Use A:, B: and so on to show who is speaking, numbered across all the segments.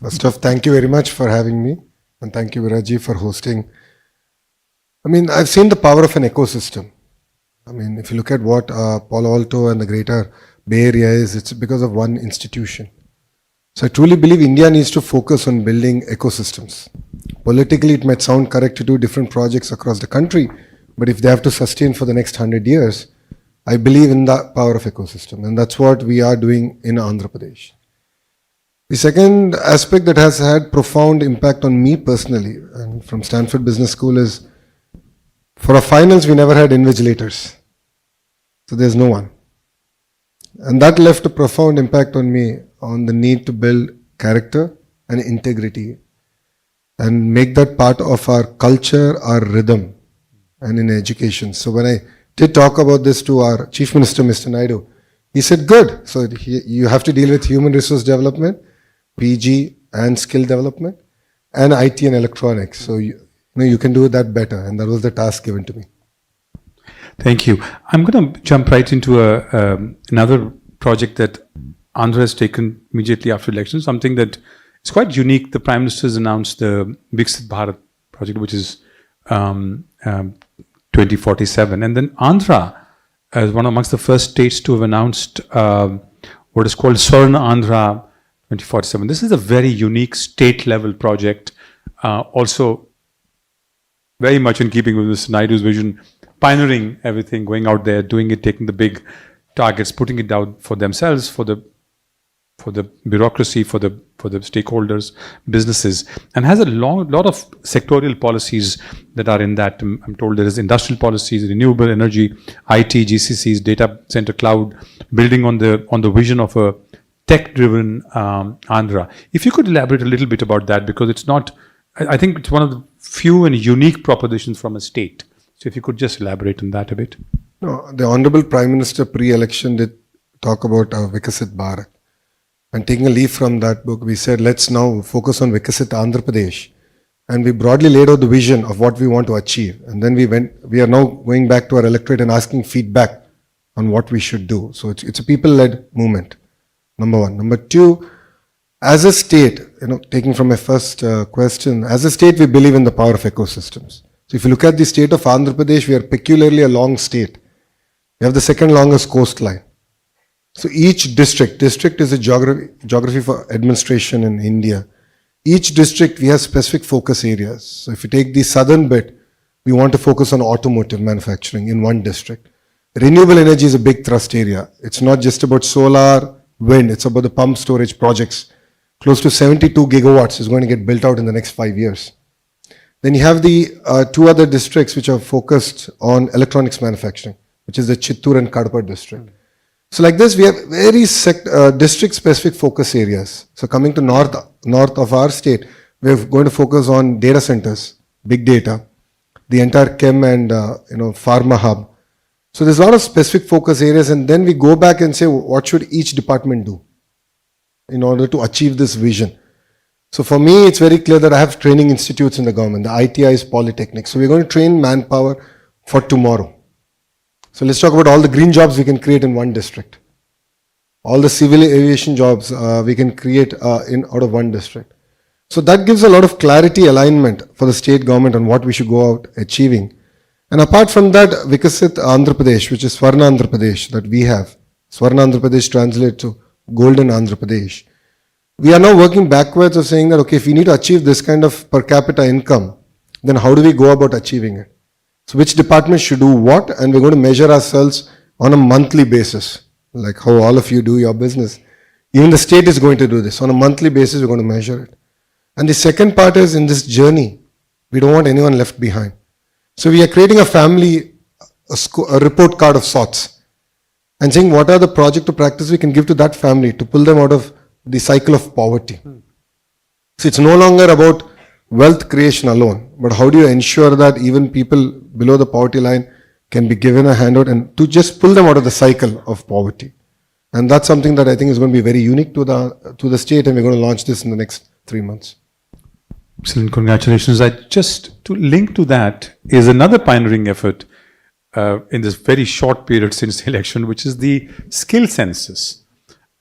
A: First off, thank you very much for having me. And thank you, Viraji, for hosting. I mean, I've seen the power of an ecosystem. I mean, if you look at what Palo Alto and the greater Bay Area is, it's because of one institution. So I truly believe India needs to focus on building ecosystems. Politically, it might sound correct to do different projects across the country, but if they have to sustain for the next 100 years, I believe in the power of ecosystem. And that's what we are doing in Andhra Pradesh. The second aspect that has had profound impact on me personally and from Stanford Business School is, for our finals, we never had invigilators. So there's no one. And that left a profound impact on me on the need to build character and integrity and make that part of our culture, our rhythm, and in education. So when I did talk about this to our Chief Minister, Mr. Naidu, he said, good. So you have to deal with human resource development, PG and skill development, and IT and electronics. So you can do that better. And that was the task given to me.
B: Thank you. I'm going to jump right into another project that Andhra has taken immediately after election, something that is quite unique. The Prime Minister has announced the Vikasit Bharat project, which is 2047. And then Andhra is one amongst the first states to have announced what is called Swarna Andhra 2047. This is a very unique state-level project, also very much in keeping with Mr. Naidu's vision, pioneering everything, going out there, doing it, taking the big targets, putting it down for themselves, for the bureaucracy, for the stakeholders, businesses, and has a lot of sectorial policies that are in that. I'm told there is industrial policies, renewable energy, IT, GCCs, data center, cloud, building on the vision of a tech-driven Andhra. If you could elaborate a little bit about that, because it's not, I think it's one of the few and unique propositions from a state. So if you could just elaborate on that a bit.
A: No, the Honorable Prime Minister pre-election did talk about Vikasit Bharat. And taking a leaf from that book, we said, let's now focus on Vikasit Andhra Pradesh. And we broadly laid out the vision of what we want to achieve. And then we are now going back to our electorate and asking feedback on what we should do. So it's a people-led movement, number one. Number two, as a state, taking from my first question, as a state, we believe in the power of ecosystems. So if you look at the state of Andhra Pradesh, we are peculiarly a long state. We have the second longest coastline. So each district is a geography for administration in India. Each district, we have specific focus areas. So if you take the southern bit, we want to focus on automotive manufacturing in one district. Renewable energy is a big thrust area. It's not just about solar, wind, it's about the pump storage projects. Close to 72 gigawatts is going to get built out in the next 5 years. Then you have the two other districts which are focused on electronics manufacturing, which is the Chittoor and Kadapa district. So like this, we have very district-specific focus areas. So coming to north of our state, we're going to focus on data centers, big data, the entire chem and pharma hub. So there's a lot of specific focus areas, and then we go back and say, what should each department do in order to achieve this vision? So for me, it's very clear that I have training institutes in the government. The ITI is polytechnic. So we're going to train manpower for tomorrow. So let's talk about all the green jobs we can create in one district. All the civil aviation jobs we can create out of one district. So that gives a lot of clarity, alignment for the state government on what we should go out achieving. And apart from that, Vikasit Andhra Pradesh, which is Swarna Andhra Pradesh that we have. Swarna Andhra Pradesh translates to Golden Andhra Pradesh. We are now working backwards of saying that, okay, if we need to achieve this kind of per capita income, then how do we go about achieving it? So which department should do what, and we're going to measure ourselves on a monthly basis, like how all of you do your business. Even the state is going to do this. On a monthly basis, we're going to measure it. And the second part is, in this journey, we don't want anyone left behind. So we are creating a family, a report card of sorts, and saying what are the project or practice we can give to that family to pull them out of the cycle of poverty. So it's no longer about wealth creation alone, but how do you ensure that even people below the poverty line can be given a handout and to just pull them out of the cycle of poverty. And that's something that I think is going to be very unique to the state, and we're going to launch this in the next 3 months.
B: Excellent, congratulations. To link to that is another pioneering effort in this very short period since the election, which is the skill census.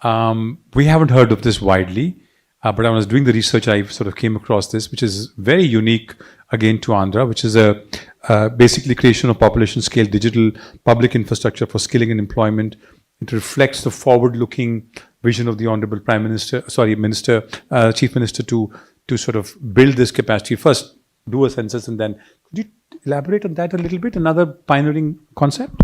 B: We haven't heard of this widely. But when I was doing the research, I sort of came across this, which is very unique again to Andhra, which is a basically creation of population scale digital public infrastructure for skilling and employment. It reflects the forward-looking vision of the Honorable Chief Minister to sort of build this capacity. First, do a census, and then could you elaborate on that a little bit? Another pioneering concept.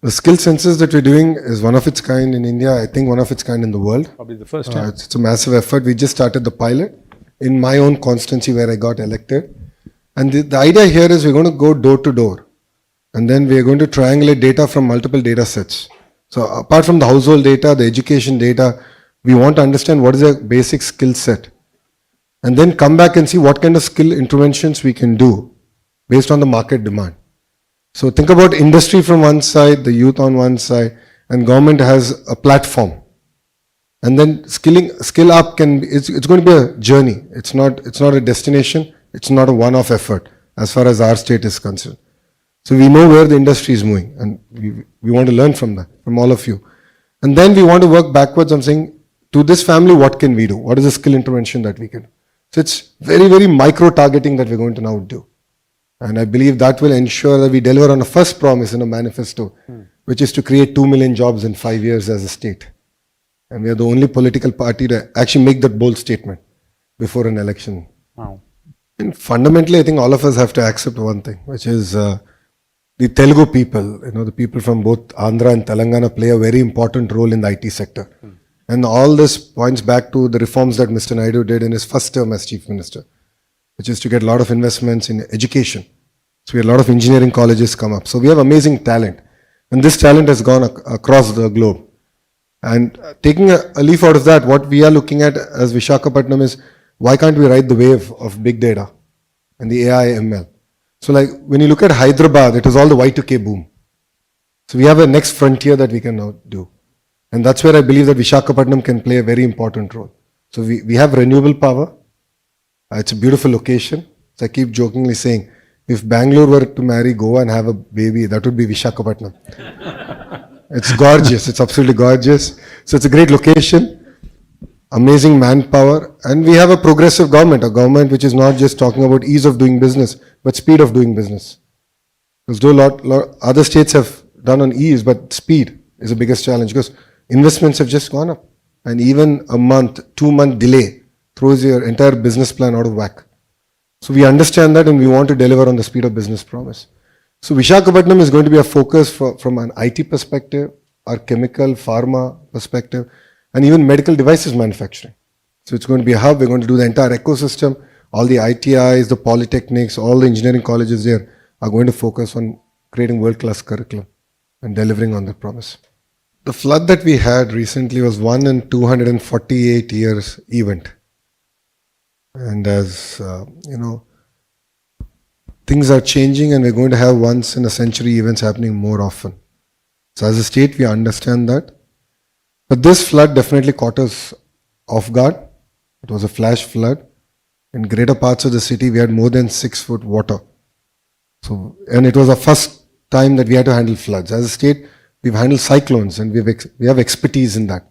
A: The skill census that we're doing is one of its kind in India. I think one of its kind in the world.
B: Probably the first time.
A: It's a massive effort. We just started the pilot in my own constituency where I got elected. And the idea here is we're going to go door to door. And then we're going to triangulate data from multiple data sets. So apart from the household data, the education data, we want to understand what is a basic skill set. And then come back and see what kind of skill interventions we can do based on the market demand. So think about industry from one side, the youth on one side, and government has a platform. And then skill up it's going to be a journey. It's not a destination. It's not a one-off effort as far as our state is concerned. So we know where the industry is moving, and we want to learn from that, from all of you. And then we want to work backwards on saying, to this family, what can we do? What is the skill intervention that we can do? So it's very, very micro-targeting that we're going to now do. And I believe that will ensure that we deliver on the first promise in a manifesto, which is to create 2 million jobs in 5 years as a state. And we are the only political party to actually make that bold statement before an election.
B: Wow.
A: And fundamentally, I think all of us have to accept one thing, which is the Telugu people, the people from both Andhra and Telangana play a very important role in the IT sector. And all this points back to the reforms that Mr. Naidu did in his first term as Chief Minister, which is to get a lot of investments in education. So we had a lot of engineering colleges come up. So we have amazing talent. And this talent has gone across the globe. And taking a leaf out of that, what we are looking at as Visakhapatnam is, why can't we ride the wave of big data and the AI ML? So like when you look at Hyderabad, it was all the Y2K boom. So we have a next frontier that we can now do. And that's where I believe that Visakhapatnam can play a very important role. So we have renewable power. It's a beautiful location. So I keep jokingly saying, if Bangalore were to marry Goa and have a baby, that would be Visakhapatnam. It's gorgeous. It's absolutely gorgeous. So it's a great location, amazing manpower, and we have a progressive government, a government which is not just talking about ease of doing business, but speed of doing business. Because though a lot other states have done on ease, but speed is the biggest challenge because investments have just gone up. And even a month, 2-month delay throws your entire business plan out of whack. So we understand that and we want to deliver on the speed of business promise. So Visakhapatnam is going to be a focus from an IT perspective, our chemical, pharma perspective, and even medical devices manufacturing. So it's going to be a hub. We're going to do the entire ecosystem. All the ITIs, the polytechnics, all the engineering colleges there are going to focus on creating world-class curriculum and delivering on that promise. The flood that we had recently was 1 in 248 years event. And as things are changing and we're going to have once in a century events happening more often. So as a state, we understand that. But this flood definitely caught us off guard. It was a flash flood. In greater parts of the city, we had more than 6 foot water. And it was the first time that we had to handle floods. As a state, we've handled cyclones and we have expertise in that.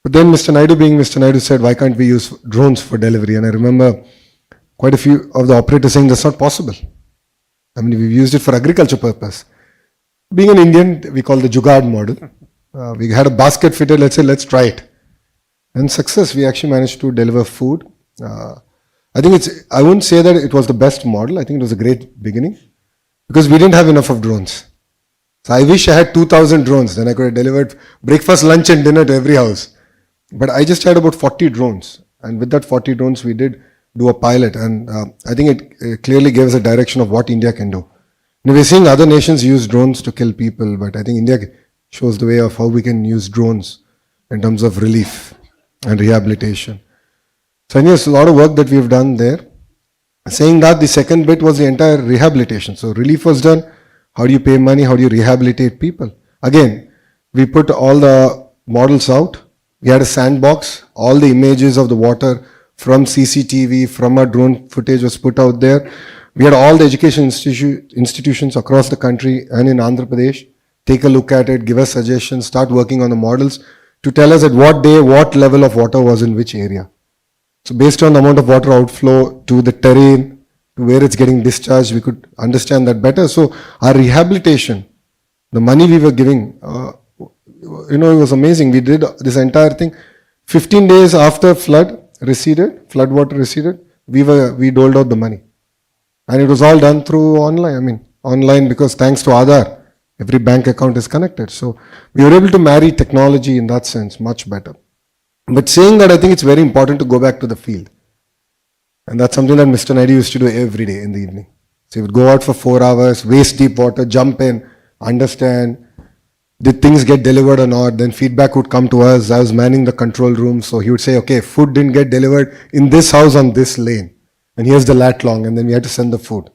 A: But then Mr. Naidu being Mr. Naidu said, why can't we use drones for delivery? And I remember quite a few of the operators saying that's not possible. I mean, we've used it for agriculture purpose. Being an Indian, we call the Jugaad model. We had a basket fitted, let's say, let's try it. And success, we actually managed to deliver food. I wouldn't say that it was the best model. I think it was a great beginning because we didn't have enough of drones. So I wish I had 2,000 drones. Then I could have delivered breakfast, lunch and dinner to every house. But I just had about 40 drones. And with that 40 drones, we did do a pilot. And I think it clearly gives a direction of what India can do. Now we're seeing other nations use drones to kill people. But I think India shows the way of how we can use drones in terms of relief and rehabilitation. So there's a lot of work that we've done there. Saying that, the second bit was the entire rehabilitation. So relief was done. How do you pay money? How do you rehabilitate people? Again, we put all the models out. We had a sandbox. All the images of the water from CCTV, from our drone footage was put out there. We had all the education institutions across the country and in Andhra Pradesh take a look at it, give us suggestions, start working on the models to tell us at what day, what level of water was in which area. So based on the amount of water outflow to the terrain, to where it's getting discharged, we could understand that better. So our rehabilitation, the money we were giving, it was amazing. We did this entire thing. 15 days after flood water receded, we doled out the money. And it was all done through online. Online because thanks to Aadhaar, every bank account is connected. So we were able to marry technology in that sense much better. But saying that, I think it's very important to go back to the field. And that's something that Mr. Naidu used to do every day in the evening. So he would go out for 4 hours, waist deep water, jump in, understand, did things get delivered or not? Then feedback would come to us. I was manning the control room. So he would say, okay, food didn't get delivered in this house on this lane. And here's the lat long. And then we had to send the food.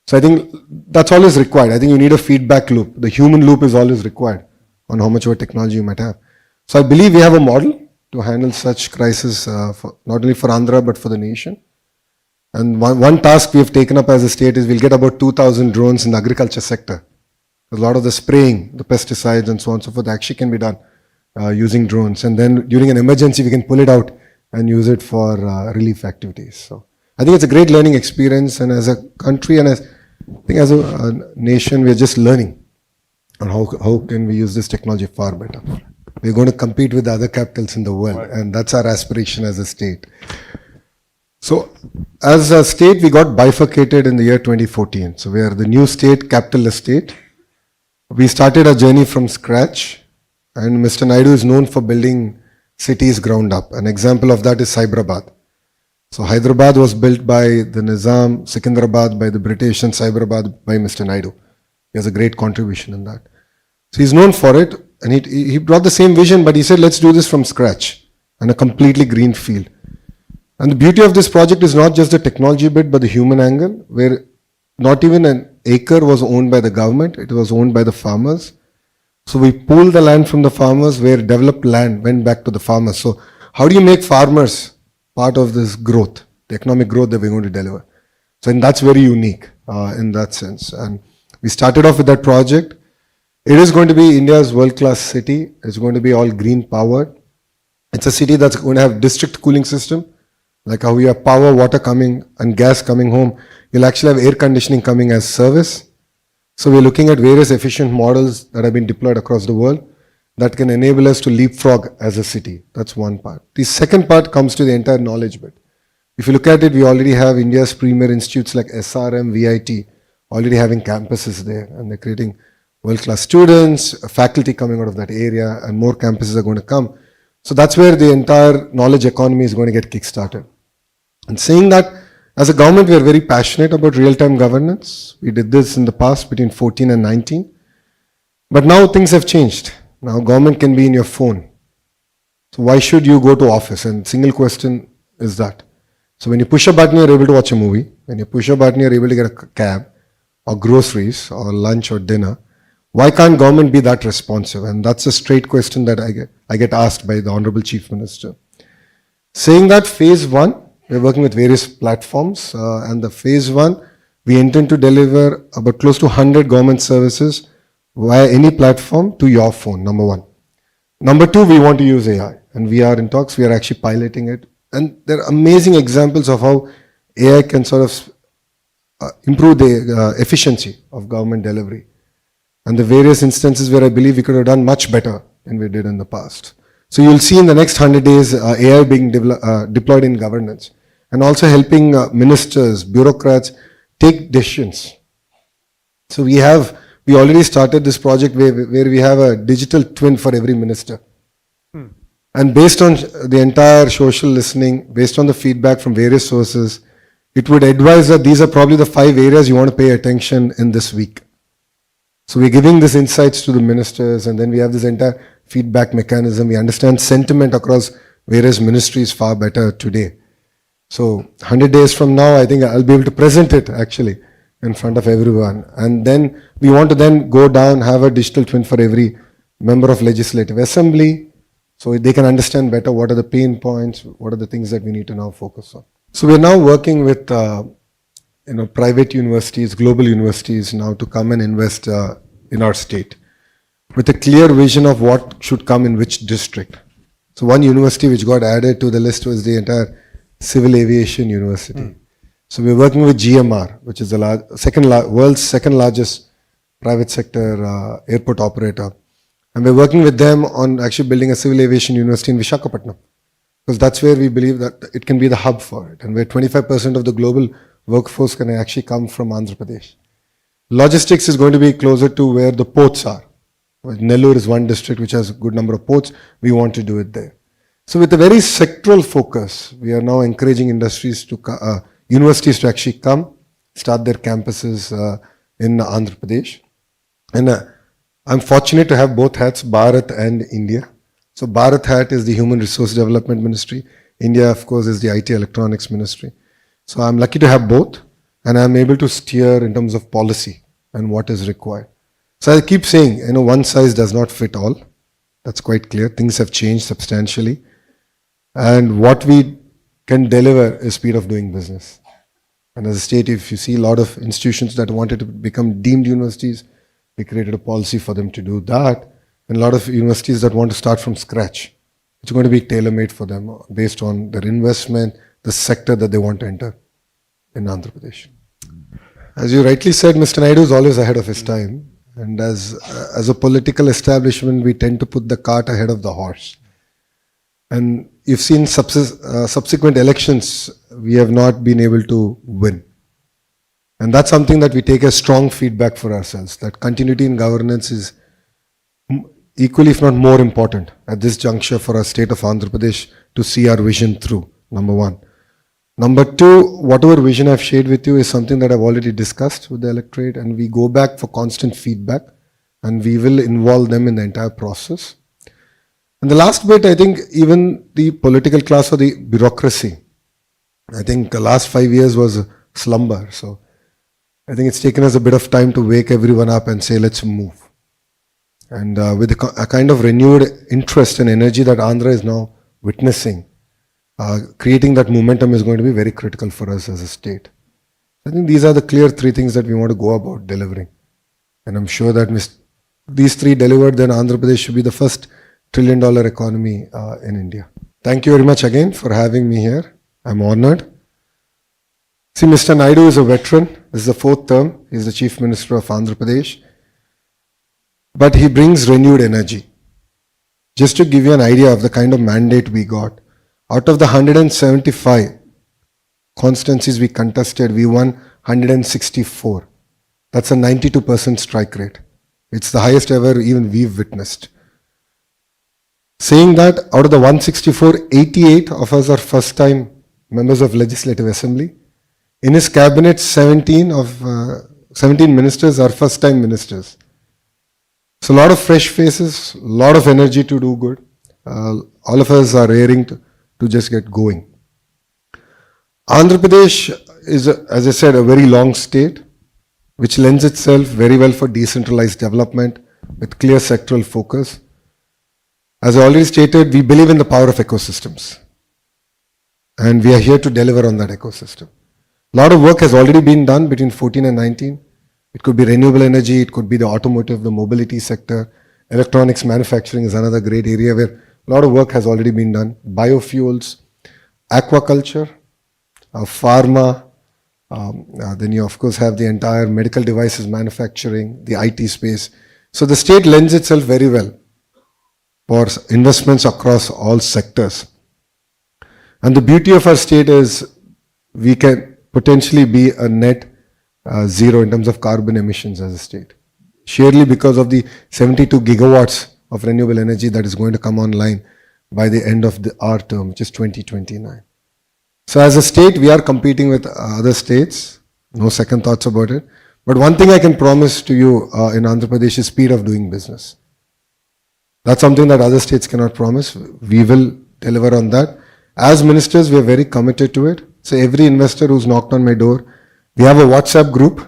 A: So I think that's always required. I think you need a feedback loop. The human loop is always required on how much of a technology you might have. So I believe we have a model to handle such crisis, not only for Andhra, but for the nation. And one task we have taken up as a state is we'll get about 2,000 drones in the agriculture sector. A lot of the spraying, the pesticides and so on and so forth actually can be done using drones. And then during an emergency, we can pull it out and use it for relief activities. So I think it's a great learning experience. And as a country and as a nation, we're just learning on how can we use this technology far better. We're going to compete with the other capitals in the world. Right. And that's our aspiration as a state. So as a state, we got bifurcated in the year 2014. So we are the new state, capitalist state. We started our journey from scratch, and Mr. Naidu is known for building cities ground up. An example of that is Hyderabad. So Hyderabad was built by the Nizam, Secunderabad by the British, and Cyberabad by Mr. Naidu. He has a great contribution in that. So he's known for it, and he brought the same vision, but he said, let's do this from scratch, and a completely green field. And the beauty of this project is not just the technology bit, but the human angle, where not even an acre was owned by the government, it was owned by the farmers. So we pooled the land from the farmers, where developed land went back to the farmers. So how do you make farmers part of this growth, the economic growth that we're going to deliver? So and that's very unique in that sense. And we started off with that project. It is going to be India's world-class city. It's going to be all green powered. It's a city that's going to have district cooling system. Like how we have power, water coming and gas coming home, you'll actually have air conditioning coming as service. So we're looking at various efficient models that have been deployed across the world that can enable us to leapfrog as a city. That's one part. The second part comes to the entire knowledge bit. If you look at it, we already have India's premier institutes like SRM, VIT, already having campuses there, and they're creating world-class students, faculty coming out of that area, and more campuses are going to come. So that's where the entire knowledge economy is going to get kickstarted. And saying that, as a government, we are very passionate about real-time governance. We did this in the past between 14 and 19. But now things have changed. Now government can be in your phone. So why should you go to office? And single question is that. So when you push a button, you're able to watch a movie. When you push a button, you're able to get a cab or groceries or lunch or dinner. Why can't government be that responsive? And that's a straight question that I get asked by the Honorable Chief Minister. Saying that, phase one, we're working with various platforms, and the phase one, we intend to deliver about close to 100 government services via any platform to your phone, number one. Number two, we want to use AI, and we are in talks, we are actually piloting it. And there are amazing examples of how AI can sort of improve the efficiency of government delivery. And the various instances where I believe we could have done much better than we did in the past. So you'll see in the next 100 days AI being deployed in governance, and also helping ministers, bureaucrats take decisions. So we already started this project where we have a digital twin for every minister. And based on the entire social listening, based on the feedback from various sources, it would advise that these are probably the 5 areas you want to pay attention in this week. So we're giving these insights to the ministers, and then we have this entire feedback mechanism. We understand sentiment across various ministries far better today. So 100 days from now, I think I'll be able to present it actually in front of everyone. And then we want to then go down, have a digital twin for every member of Legislative Assembly, so they can understand better what are the pain points, what are the things that we need to now focus on. So we're now working with private universities, global universities now to come and invest in our state. with a clear vision of what should come in which district. So one university which got added to the list was the entire Civil Aviation University. So we're working with GMR, which is the world's second largest private sector airport operator. And we're working with them on actually building a civil aviation university in Visakhapatnam, because that's where we believe that it can be the hub for it, and where 25% of the global workforce can actually come from Andhra Pradesh. Logistics is going to be closer to where the ports are. Nellore is one district which has a good number of ports. We want to do it there. So with a very sectoral focus, we are now encouraging universities to actually come, start their campuses in Andhra Pradesh. And I'm fortunate to have both hats, Bharat and India. So Bharat hat is the Human Resource Development Ministry. India, of course, is the IT Electronics Ministry. So I'm lucky to have both, and I'm able to steer in terms of policy and what is required. So I keep saying, one size does not fit all. That's quite clear. Things have changed substantially. And what we can deliver is speed of doing business. And as a state, if you see a lot of institutions that wanted to become deemed universities, we created a policy for them to do that. And a lot of universities that want to start from scratch, it's going to be tailor-made for them based on their investment, the sector that they want to enter in Andhra Pradesh. As you rightly said, Mr. Naidu is always ahead of his time. And as a political establishment, we tend to put the cart ahead of the horse. And you've seen subsequent elections, we have not been able to win. And that's something that we take as strong feedback for ourselves, that continuity in governance is equally, if not more important at this juncture for our state of Andhra Pradesh to see our vision through, number one. Number two, whatever vision I've shared with you is something that I've already discussed with the electorate, and we go back for constant feedback, and we will involve them in the entire process. And the last bit, I think even the political class or the bureaucracy, I think the last 5 years was a slumber. So I think it's taken us a bit of time to wake everyone up and say, let's move. And with a kind of renewed interest and energy that Andhra is now witnessing, creating that momentum is going to be very critical for us as a state. I think these are the clear three things that we want to go about delivering. And I'm sure that these three delivered, then Andhra Pradesh should be the first $1 trillion economy in India. Thank you very much again for having me here. I'm honored. See, Mr. Naidu is a veteran. This is the fourth term. He's the Chief Minister of Andhra Pradesh. But he brings renewed energy. Just to give you an idea of the kind of mandate we got, out of the 175 constituencies we contested, we won 164. That's a 92% strike rate. It's the highest ever even we've witnessed. Saying that, out of the 164, 88 of us are first-time members of Legislative Assembly. In his cabinet, 17 ministers are first-time ministers. So a lot of fresh faces, a lot of energy to do good. All of us are raring to just get going. Andhra Pradesh is, as I said, a very long state, which lends itself very well for decentralized development with clear sectoral focus. As I already stated, we believe in the power of ecosystems. And we are here to deliver on that ecosystem. A lot of work has already been done between 14 and 19. It could be renewable energy, it could be the automotive, the mobility sector. Electronics manufacturing is another great area where a lot of work has already been done. Biofuels, aquaculture, pharma, then you of course have the entire medical devices manufacturing, the IT space. So the state lends itself very well for investments across all sectors. And the beauty of our state is we can potentially be a net zero in terms of carbon emissions as a state. Sheerly because of the 72 gigawatts of renewable energy that is going to come online by the end of our term, which is 2029. So as a state, we are competing with other states, no second thoughts about it. But one thing I can promise to you in Andhra Pradesh is speed of doing business. That's something that other states cannot promise. We will deliver on that. As ministers, we are very committed to it. So every investor who's knocked on my door, we have a WhatsApp group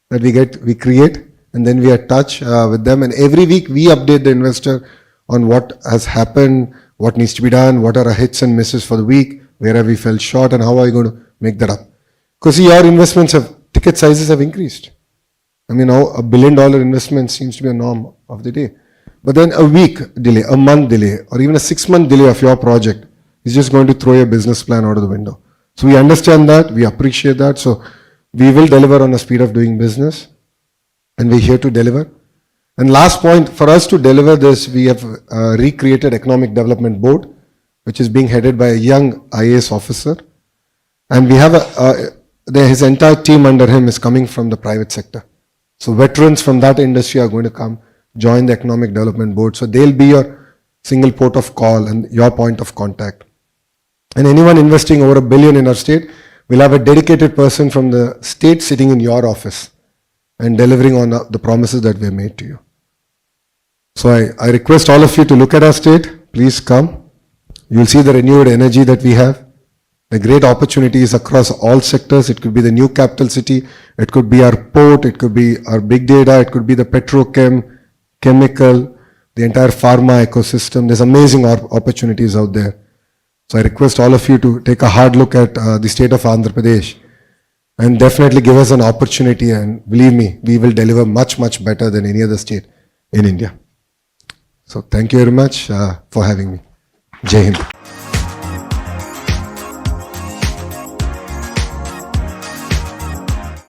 A: that we create, and then we are in touch with them. And every week we update the investor on what has happened, what needs to be done, what are our hits and misses for the week, where have we fell short, and how are you going to make that up. Because see, our investments ticket sizes have increased. I mean, now $1 billion investment seems to be a norm of the day. But then a week delay, a month delay, or even a 6-month delay of your project is just going to throw your business plan out of the window. So we understand that, we appreciate that. So we will deliver on the speed of doing business, and we're here to deliver. And last point, for us to deliver this, we have recreated Economic Development Board, which is being headed by a young IAS officer. And we have his entire team under him is coming from the private sector. So veterans from that industry are going to come, join the Economic Development Board. So they'll be your single port of call and your point of contact. And anyone investing over $1 billion in our state will have a dedicated person from the state sitting in your office and delivering on the promises that we have made to you. So I request all of you to look at our state. Please come. You'll see the renewed energy that we have, the great opportunities across all sectors. It could be the new capital city, it could be our port, it could be our big data, it could be the petrochem, chemical, the entire pharma ecosystem. There's amazing opportunities out there. So I request all of you to take a hard look at the state of Andhra Pradesh and definitely give us an opportunity, and believe me, we will deliver much, much better than any other state in India. So thank you very much for having me. Jai Hind.